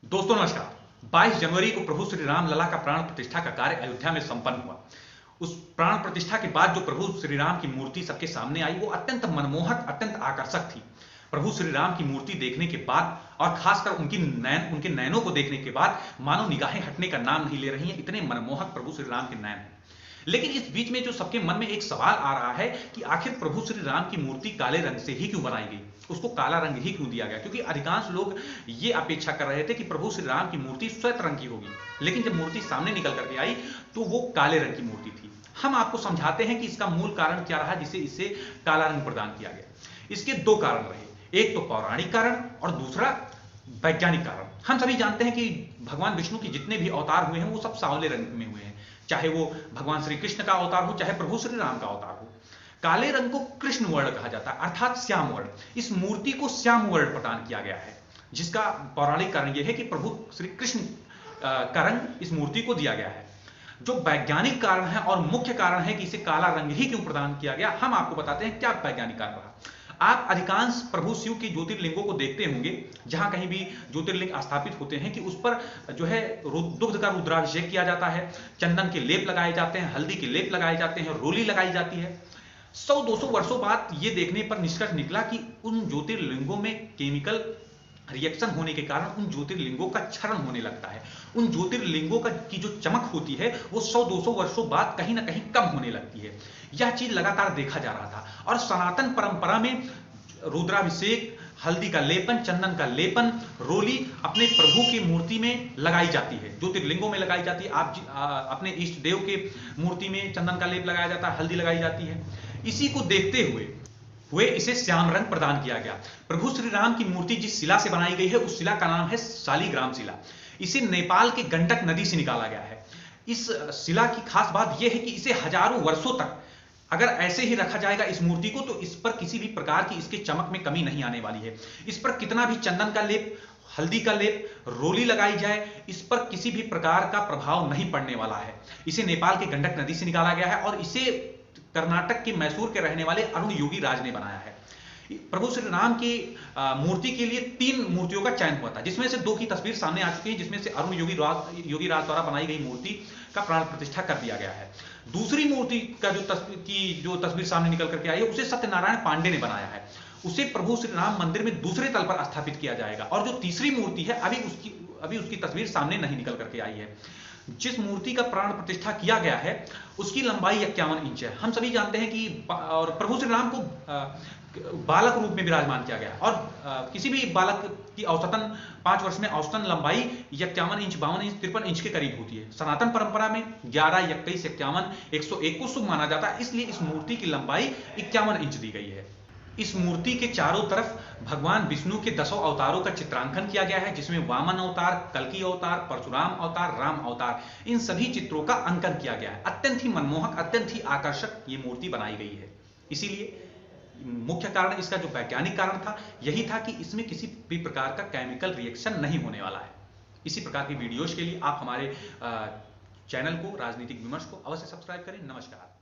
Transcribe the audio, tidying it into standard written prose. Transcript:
दोस्तों नमस्कार। 22 जनवरी को प्रभु श्री राम लला का प्राण प्रतिष्ठा का कार्य अयोध्या में संपन्न हुआ। उस प्राण प्रतिष्ठा के बाद जो प्रभु श्री राम की मूर्ति सबके सामने आई वो अत्यंत मनमोहक, अत्यंत आकर्षक थी। प्रभु श्री राम की मूर्ति देखने के बाद और खासकर उनके नयनों को देखने के बाद मानो निगाहें हटने का नाम नहीं ले रही हैं, इतने मनमोहक प्रभु श्री राम के नयन हैं। लेकिन इस बीच में जो सबके मन में एक सवाल आ रहा है कि आखिर प्रभु श्री राम की मूर्ति काले रंग से ही क्यों बनाई गई, उसको काला रंग ही क्यों दिया गया? क्योंकि अधिकांश लोग ये अपेक्षा कर रहे थे कि प्रभु श्री राम की मूर्ति श्वेत रंग की होगी, लेकिन जब मूर्ति सामने निकल करके आई तो वो काले रंग की मूर्ति थी। हम आपको समझाते हैं कि इसका मूल कारण क्या रहा जिसे इसे काला रंग प्रदान किया गया। इसके दो कारण रहे, एक तो पौराणिक कारण और दूसरा वैज्ञानिक कारण। हम सभी जानते हैं कि भगवान विष्णु के जितने भी अवतार हुए हैं वो सब सांवले रंग में हुए हैं, चाहे वो भगवान श्री कृष्ण का अवतार हो चाहे प्रभु श्री राम का अवतार हो। काले रंग को कृष्ण वर्ण कहा जाता है, अर्थात श्याम वर्ण। इस मूर्ति को श्याम वर्ण प्रदान किया गया है, जिसका पौराणिक कारण यह है कि प्रभु श्री कृष्ण का रंग इस मूर्ति को दिया गया है। जो वैज्ञानिक कारण है और मुख्य कारण है कि इसे काला रंग ही क्यों प्रदान किया गया, हम आपको बताते हैं क्या वैज्ञानिक कारण रहा। आप अधिकांश प्रभु शिव के ज्योतिर्लिंगों को देखते होंगे, जहां कहीं भी ज्योतिर्लिंग स्थापित होते हैं कि उस पर जो है दुग्ध का रुद्राभिषेक किया जाता है, चंदन के लेप लगाए जाते हैं, हल्दी के लेप लगाए जाते हैं, रोली लगाई जाती है। 100-200 वर्षों बाद यह देखने पर निष्कर्ष निकला कि उन ज्योतिर्लिंगों में केमिकल रिएक्शन होने के कारण उन ज्योतिर्लिंगों का क्षरण होने लगता है। उन ज्योतिर्लिंगों की जो चमक होती है वो 100-200 वर्षों बाद कहीं ना कहीं कम होने लगती है। यह चीज लगातार देखा जा रहा था और सनातन परंपरा में रुद्राभिषेक, हल्दी का लेपन, चंदन का लेपन, रोली अपने प्रभु की मूर्ति में लगाई जाती है, ज्योतिर्लिंगों में लगाई जाती है। आप अपने इष्ट देव के मूर्ति में चंदन का लेप लगाया जाता है, हल्दी लगाई जाती है। इसी को देखते हुए इसे श्याम रंग प्रदान किया गया। प्रभु श्री राम की मूर्ति जिस शिला से बनाई गई है उस शिला का नाम है शालिग्राम शिला। इसे नेपाल के गंडक नदी से निकाला गया है। इस शिला की खास बात यह है कि इसे हजारों वर्षों तक अगर ऐसे ही रखा जाएगा इस मूर्ति को, तो इस पर किसी भी प्रकार की इसके चमक में कमी नहीं आने वाली है। इस पर कितना भी चंदन का लेप, हल्दी का लेप, रोली लगाई जाए, इस पर किसी भी प्रकार का प्रभाव नहीं पड़ने वाला है। इसे नेपाल के गंडक नदी से निकाला गया है और इसे कर्नाटक के मैसूर के रहने वाले अरुण योगी राज ने बनाया है। प्रभु श्री राम की मूर्ति के लिए 3 मूर्तियों का चयन हुआ था, जिसमें से 2 की तस्वीर सामने आ चुकी है, जिसमें से अरुण योगी राज द्वारा बनाई गई मूर्ति का प्राण प्रतिष्ठा कर दिया गया है। दूसरी मूर्ति का जो तस्वीर सामने निकल करके आई है उसे सत्यनारायण पांडे ने बनाया है। उसे प्रभु श्री राम मंदिर में दूसरे तल पर स्थापित किया जाएगा। और जो तीसरी मूर्ति है अभी उसकी तस्वीर सामने नहीं निकल करके आई है। जिस मूर्ति का प्राण प्रतिष्ठा किया गया है उसकी लंबाई 51 इंच है। हम सभी जानते हैं कि और प्रभु श्री राम को बालक रूप में विराजमान किया गया और किसी भी बालक की औसतन 5 वर्ष में औसतन लंबाई 51 इंच, 52 इंच, 53 इंच के करीब होती है। सनातन परंपरा में 11, 21, 51, 101 को शुभ माना जाता है, इसलिए इस मूर्ति की लंबाई 51 इंच दी गई है। इस मूर्ति के चारों तरफ भगवान विष्णु के 10 अवतारों का चित्रांकन किया गया है, जिसमें वामन अवतार, कल्कि अवतार, परशुराम अवतार, राम अवतार, इन सभी चित्रों का अंकन किया गया है। अत्यंत ही मनमोहक, अत्यंत ही आकर्षक ये मूर्ति बनाई गई है। इसीलिए मुख्य कारण, इसका जो वैज्ञानिक कारण था यही था कि इसमें किसी भी प्रकार का केमिकल रिएक्शन नहीं होने वाला है। इसी प्रकार की वीडियोज के लिए आप हमारे चैनल को, राजनीतिक विमर्श को अवश्य सब्सक्राइब करें। नमस्कार।